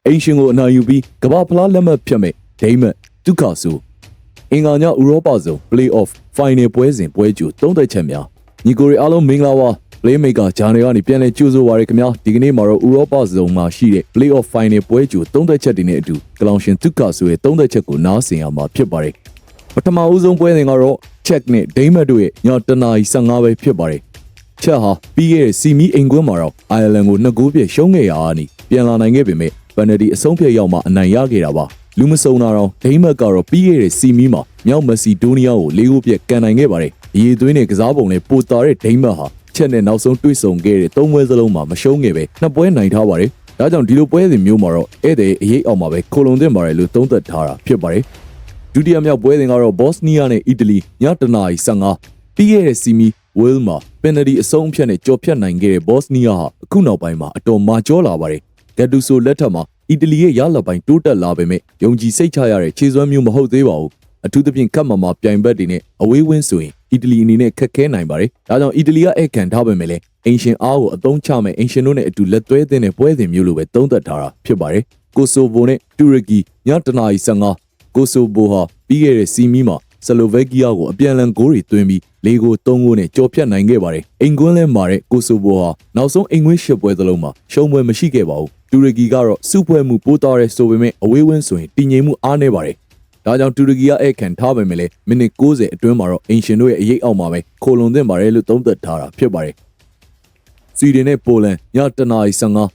အိမ်ရှင်ကိုအနာယူပြီးကမ္ဘာဖလားလက်မှတ်ဖြတ်မဲ့ဒိမတ်ဒုက္ခဆူအင်္ဂါညဥရောပဇုံ Play-off Final ပွဲစဉ်ပွဲကြိုသုံးသက်ချက်များညီကိုရီအားလုံးမင်္ဂလာပါ Playmaker ဂျာနယ်ကနေပြန်လည်ကြိုဆိုပါရခင်ဗျာဒီကနေ့မှာတော့ဥရောပဇုံမှာရှိတဲ့ Play-off Final ပွဲကြိုသုံးသက်ချက်တွေနဲ့အတူကလောင်ရှင်ဒုက္ခဆူရဲ့သုံးသက်ချက်ကိုနားဆင်ရမှာဖြစ်ပါတယ်ပထမဦးဆုံးပွဲစဉ်ကတော့ Czech နဲ့ဒိမတ်တို့ရဲ့ည1:15ပဲဖြစ်ပါတယ်ချက်ဟာပြီးခဲ့တဲ့စီမီအိမ်ကွင်းမှာတော့အိုင်ယာလန်ကို2ဂိုးပြည့်ရှုံးခဲ့ရတာနီပြန်လာနိုင်ခဲ့ပေမဲ့ပန်နယ်တီအဆုံးဖြတ်ရောက်မှအနိုင်ရခဲ့တာပါလူမစုံတာတော့ဒိမတ်ကတော့ပြီးခဲ့တဲ့စီမီမှာမြောက်မက်ဆီဒိုးနီးယားကို4ဂိုးပြည့်ကန်နိုင်ခဲ့ပါတယ်အရေးသွင်းတဲ့ကစားပုံနဲ့ပိုတာတဲ့ဒိမတ်ဟာချက်နဲ့နောက်ဆုံးတွေ့ဆုံခဲ့တဲ့3ပွဲစလုံးမှာမရှုံးခဲ့ပဲ2ပွဲနိုင်ထားပါတယ်ဒါကြောင့်ဒီလိုပွဲစဉ်မျိုးမှာတော့ဧည့်သည်အရေးအောက်မှာပဲခိုလုံသင့်ပါတယ်လို့သုံးသပ်ထားတာဖြစ်ပါတယ်ဒုတိယမြောက်ပွဲစဉ်ကတော့ဘော့စနီးယားနဲ့အီတလီည1:15ပြီးခဲ့တဲ့စီမီဝဲလ်မှာပင်နတီအဆုံးအဖြတ်နဲ့ကြော်ဖြတ်နိုင်ခဲ့တဲ့ဘော့စနီးယားဟာအခုနောက်ပိုင်းမှာအတော်မာကျောလာပါတယ်ဂက်တူဆိုလက်ထက်မှာအီတလီရဲ့ရလပိုင်းတိုးတက်လာပေမဲ့ယုံကြည်စိတ်ချရတဲ့ခြေစွမ်းမျိုးမဟုတ်သေးပါဘူးအထူးသဖြင့်ခတ်မာပြိုင်ဘက်တွေနဲ့အဝေးဝင်းဆိုရင်အီတလီအနေနဲ့ခက်ခဲနိုင်ပါတယ်ဒါကြောင့်အီတလီကဧကန်ထားပေမဲ့လည်းအင်ရှင်အားကိုအသုံးချမဲ့အင်ရှင်တို့နဲ့အတူလက်သွဲတဲ့ပွဲစဉ်မျိုးလိုပဲသုံးသပ်ထားတာဖြစ်ပါတယ်ကိုဆိုဗိုနဲ့တူရကီည1:15ကိုဆိုဗိုဟာပြီးခဲ့တဲ့စီမီမှာဆလိုဗက်ကီးယားကိုအပြန်အလှန်ဂိုးတွေသွင်းပြီး၄ဂိုး၃ဂိုးနဲ့ကြော်ဖြတ်နိုင်ခဲ့ပါတယ်အိမ်ကွင်းလဲမာတဲ့ကိုဆိုဗိုဟာနောက်ဆုံးအိမ်ကွင်း၈ပွဲသလုံးမှာရှုံးပွဲမရှိခဲ့ပါဘူးတူရကီကတော့စုပွဲမှုပိုးသားရဲဆိုပေမဲ့အဝေးဝင်းဆိုရင်တည်ငြိမ်မှုအားနည်းပါတယ်ဒါကြောင့်တူရကီကဧကန်ထားပေမဲ့လည်းမိနစ်90အတွင်းမှာတော့အင်ရှင်တို့ရဲ့အရေးအောက်မှာပဲခိုလုံသင့်ပါတယ်လို့သုံးသပ်ထားတာဖြစ်ပါတယ်ဆွီဒင်နဲ့ပိုလန်ည1:15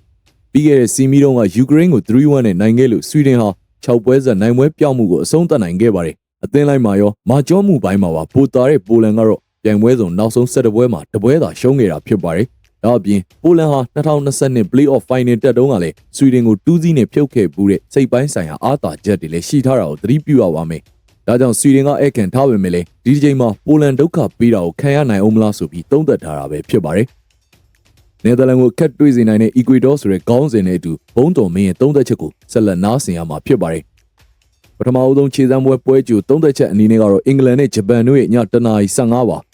ပြီးခဲ့တဲ့စီမီတုန်းကယူကရိန်းကို3-1နဲ့နိုင်ခဲ့လို့ဆွီဒင်ဟာ6ပွဲဆက်နိုင်ပွဲပြောင်းမှုကိုအဆုံးသတ်နိုင်ခဲ့ပါတယ်အသင်းလိုက်မှာရောမာကျောမှုပိုင်းမှာပါပိုတာတဲ့ပိုလန်ကတော့ပြိုင်ပွဲစဉ်နောက်ဆုံး7ပွဲမှာတပွဲသာရှုံးခဲ့တာဖြစ်ပါတယ်ဒါအပြင်ပိုလန်ဟာ2022 Play-off Final တက်တုန်းကလည်းဆွီဒင်ကို2-0နဲ့ဖြုတ်ခဲ့ပူးတဲ့စိတ်ပိုင်းဆိုင်ရာအားသာချက်တွေလည်းရှိထားတာကိုသတိပြုရပါမယ်ဒါကြောင့်ဆွီဒင်ကဧကန်ထားပေမဲ့လည်းဒီတစ်ချိန်မှာပိုလန်ဒုက္ခပေးတာကိုခံရနိုင်အောင်မလားဆိုပြီးသုံးသပ်ထားတာပဲဖြစ်ပါတယ်နယ်သာလန်ကိုခက်တွေ့စေနိုင်တဲ့ Ecuador ဆိုတဲ့ခေါင်းစဉ်နဲ့အတူဘုံတော်မင်းရဲ့သုံးသက်ချက်ကိုဆက်လက်နားဆင်ရမှာဖြစ်ပါတယ်ပထမအဆုံးခြေစမ်းပွဲကြိုသုံးသက်ချက်အနေနဲ့ကတော့အင်္ဂလန်နဲ့ဂျပန်တို့ရဲ့ည1:15ပါ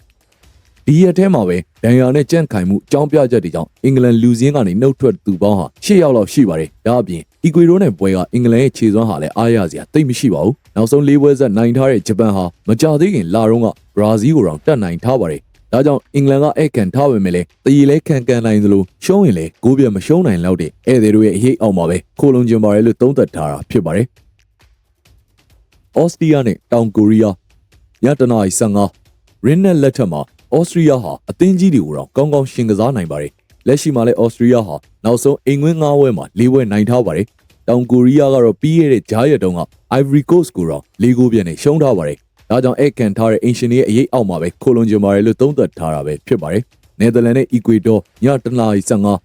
ဒီရက်ထဲမှာပဲဒန်ယာနဲ့ကြန့်ခိုင်မှုအကြောင်းပြချက်တွေကြောင့်အင်္ဂလန်လူစင်းကနေနှုတ်ထွက်သူပေါင်းဟာ10ယောက်လောက်ရှိပါတယ်ဒါအပြင်အီကွေဒိုနဲ့ပွဲကအင်္ဂလန်ရဲ့ခြေစွမ်းဟာလည်းအားရစရာတိတ်မရှိပါဘူးနောက်ဆုံး၄ပွဲဆက်နိုင်ထားတဲ့ဂျပန်ဟာမကြသေးခင်လာတော့ကဘရာဇီးကိုတောင်တက်နိုင်ထားပါတယ်ဒါကြောင့်အင်္ဂလန်ကဧကန်ထားပေမဲ့လည်းတရီလဲခံကန်နိုင်သလိုရှုံးရင်လည်းဂိုးပြမရှုံးနိုင်လောက်တဲ့ဧည့်သည်တို့ရဲ့အရေးအောက်မှာပဲခိုလုံကျင်ပါတယ်လို့သုံးသပ်ထားတာဖြစ်ပါတယ်ဩစတြီးယားနဲ့တောင်ကိုရီးယားည1:15ရင်းနဲ့လက်ထက်မှာဩစတြီးယားဟာအသင်းကြီးတွေကိုတော့ကောင်းကောင်းရှင်ကစားနိုင်ပါတယ်လက်ရှိမှာလည်းဩစတြီးယားဟာနောက်ဆုံးအိမ်ကွင်း9ပွဲမှာ4ပွဲနိုင်ထားပါတယ်တောင်ကိုရီးယားကတော့ပြီးခဲ့တဲ့ဂျားရက်တုန်းက Ivory Coast ကိုတော့4ဂိုးပြည့်နဲ့ရှုံးထားပါတယ်ဒါကြောင့်ဧကန်ထားတဲ့အင်ရှင်ရဲ့အရေးအောက်မှာပဲခိုလုံကျင်ပါတယ်လို့သုံးသပ်ထားတာပဲဖြစ်ပါတယ်နယ်သာလန်နဲ့အီကွေဒေါည1:15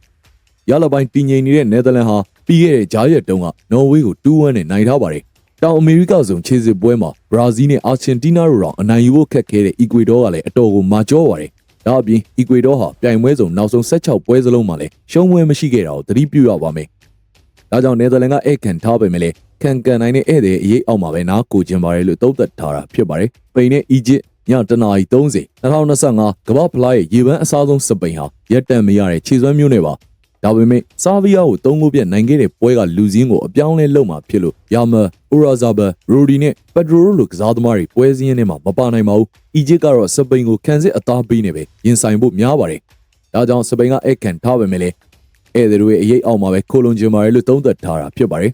ရလပိုင်းတည်ငြိမ်နေတဲ့နယ်သာလန်ဟာပြီးခဲ့တဲ့ဂျားရက်တုန်းကနော်ဝေးကို2-1နဲ့နိုင်ထားပါတယ်တောင်အမေရိကဇုံခြေစစ်ပွဲမှာဘရာဇီးနဲ့အာဂျင်တီးနားတို့အနိုင်ယူဖို့ခက်ခဲတဲ့အီကွေဒေါကလည်းအတော်ကိုမာကျောပါတယ်။ဒါအပြင်အီကွေဒေါဟာပြိုင်ပွဲစုံနောက်ဆုံး16ပွဲစလုံးမှာလည်းရှုံးပွဲမရှိခဲ့တာကိုသတိပြုရပါမယ်။ဒါကြောင့်နယ်သာလန်ကဧကန်ထားပေမဲ့လည်းခံကန်နိုင်တဲ့ဧည့်သည်အရေးအောက်မှာပဲနားကိုကျင်ပါတယ်လို့သုံးသပ်ထားတာဖြစ်ပါတယ်။ပိန်နဲ့အီဂျစ်ည1:30 2025ကမ္ဘာဖလားရဲ့ရေပန်းအစားဆုံးစပိန်ဟာရက်တန့်မရတဲ့ခြေစွမ်းမျိုးနဲ့ပါဒါပေမဲ့ဆာဗီယာကို3ဂိုးပြတ်နိုင်ခဲ့တဲ့ပွဲကလူစင်းကိုအပြောင်းလဲလုပ်မှာဖြစ်လို့ယာမာအိုရာဇာဘန်ရိုဒီနဲ့ပက်ဒရိုလိုကစားသမားတွေပွဲစင်းထဲမှာမပါနိုင်ပါဘူးအီဂျစ်ကတော့စပိန်ကိုခံစစ်အသားပေးနေပဲရင်ဆိုင်ဖို့များပါတယ်ဒါကြောင့်စပိန်ကဧကန်ထားပေမဲ့လည်းဧည့်သည်တို့ရဲ့အရေးအောက်မှာပဲခိုလုံကျင်ပါတယ်လို့သုံးသပ်ထားတာဖြစ်ပါတယ်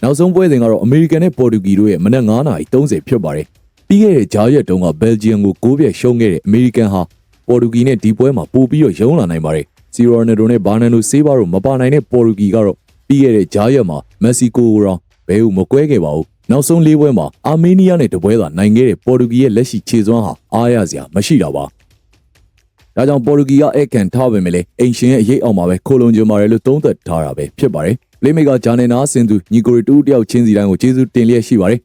နောက်ဆုံးပွဲစဉ်ကတော့အမေရိကန်နဲ့ပေါ်တူဂီတို့ရဲ့မနက်9:30ဖြစ်ပါတယ်ပြီးခဲ့တဲ့ဂျားရက်တုန်းကဘယ်လ်ဂျီယံကို9ပြတ်ရှုံးခဲ့တဲ့အမေရိကန်ဟာပေါ်တူဂီနဲ့ဒီပွဲမှာပိုပြီးတော့ရုံးလာနိုင်ပါတယ်စီရိုနယ်ဒိုနဲ့ဘာနန်ဒိုဆေးဘာတို့မပါနိုင်တဲ့ပေါ်တူဂီကတော့ပြီးခဲ့တဲ့ဂျားရက်မှာမက္ဆီကိုကိုတော့ဘယ်ဟုမကွဲခဲ့ပါဘူးနောက်ဆုံး၄ပွဲမှာအာမေးနီးယားနဲ့တပွဲသာနိုင်ခဲ့တဲ့ပေါ်တူဂီရဲ့လက်ရှိခြေစွမ်းဟာအားရစရာမရှိတာပါဒါကြောင့်ပေါ်တူဂီကဧကန်ထားပေမဲ့လည်းအင်ရှင်ရဲ့အရေးအောက်မှာပဲခိုလုံကျင်ပါတယ်လို့သုံးသပ်ထားတာပဲဖြစ်ပါတယ်Playmaker ဂျာနယ်နာဆင်သူညီကိုရီတူတယောက်ချင်းစီတိုင်းကိုကျေးဇူးတင်လျက်ရှိပါတယ်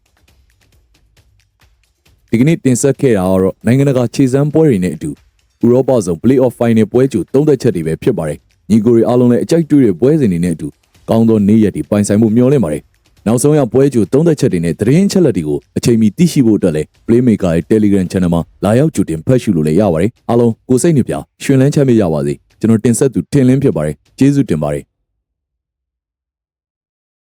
ဒီကနေ့တင်ဆက်ခဲ့တာကတော့နိုင်ငံတကာခြေစမ်းပွဲတွေနဲ့အတူဥရောပဇုံ Play-off Final ပွဲကြိုသုံးသက်ချက်တွေပဲဖြစ်ပါတယ်ညီကိုရီအားလုံးလည်းအကြိုက်တွေ့တဲ့ပွဲစဉ်တွေနဲ့အတူကောင်းသောနေ့ရက်တွေပိုင်ဆိုင်မှုမျှော်လင့်ပါတယ်နောက်ဆုံးရပွဲကြိုသုံးသက်ချက်တွေနဲ့သတင်းချက်လက်တွေကိုအချိန်မီသိရှိဖို့အတွက်လည်း Playmaker ရဲ့ Telegram Channel မှာလာရောက်ကြိုတင်ဖတ်ရှုလို့လည်းရပါတယ်အားလုံးကိုစိတ်နှပြရှင်လန်းချမ်းမြေ့ကြပါစေကျွန်တော်တင်ဆက်သူထင်လင်းဖြစ်ပါတယ်ကျေးဇူးတင်ပါတယ်